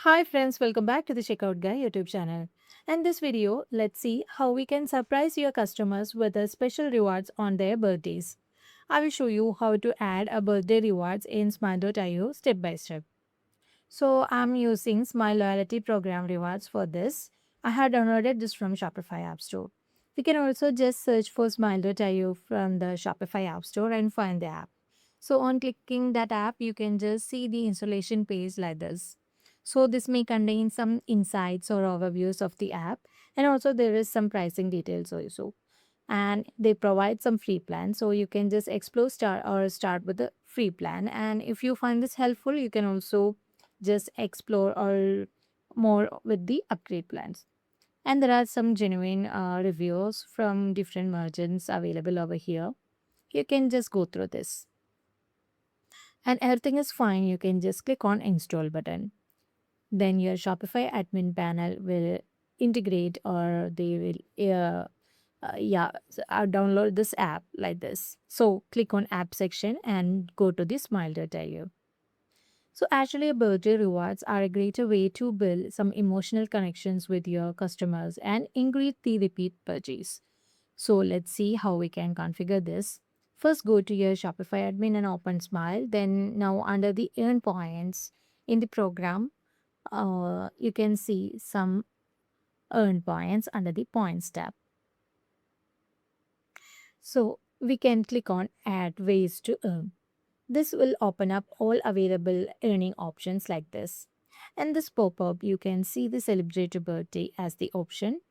Hi friends, welcome back to the Checkout Guy YouTube channel. And this video, let's see how we can surprise your customers with a special rewards on their birthdays. I will show you how to add a birthday rewards in Smile.io step by step. So I'm using Smile Loyalty Program rewards for this. I had downloaded this from Shopify App Store. We can also just search for Smile.io from the Shopify App Store and find the app. So on clicking that app, you can just see the installation page like this. So this may contain some insights or overviews of the app, and also there is some pricing details also. And they provide some free plans, so you can just explore start with the free plan. And if you find this helpful, you can also just explore or more with the upgrade plans. And there are some genuine reviews from different merchants available over here. You can just go through this and everything is fine. You can just click on install button. Then your Shopify admin panel will integrate or they will download this app like this. So click on app section and go to the smile.io. So actually, birthday rewards are a greater way to build some emotional connections with your customers and increase the repeat purchase. So let's see how we can configure this. First, go to your Shopify admin and open Smile. Then now under the earn points in the program, you can see some earn points under the points tab. So we can click on add ways to earn. This will open up all available earning options like this. And this pop-up, you can see the celebrate your birthday as the option.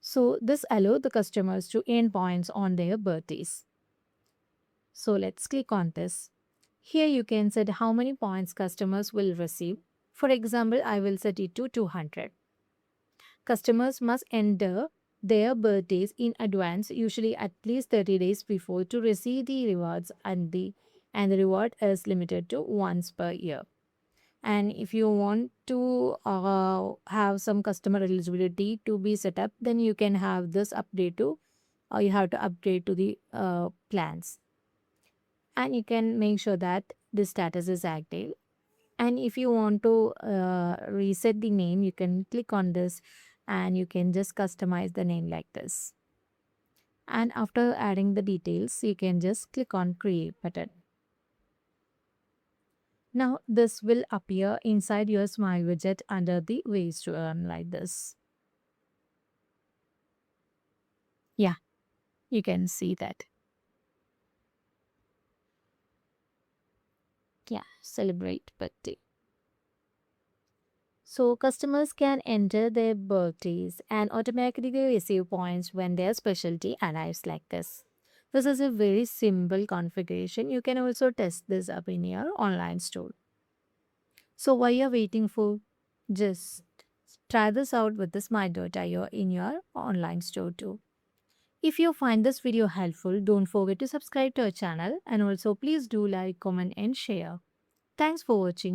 So this allows the customers to earn points on their birthdays. So let's click on this. Here you can set how many points customers will receive. For example, I will set it to 200. Customers must enter their birthdays in advance, usually at least 30 days before, to receive the rewards, and the reward is limited to once per year. And if you want to have some customer eligibility to be set up, then you can have this update to, or you have to upgrade to the plans. And you can make sure that the status is active. And if you want to reset the name, you can click on this and you can just customize the name like this. And after adding the details, you can just click on create button. Now this will appear inside your smile widget under the ways to earn like this. Yeah, you can see that. Yeah, celebrate birthday. So customers can enter their birthdays and automatically receive points when their specialty arrives like this. This is a very simple configuration. You can also test this up in your online store. So while you're waiting for, just try this out with the smart.io in your online store too. If you find this video helpful, don't forget to subscribe to our channel and also please do like, comment and share. Thanks for watching.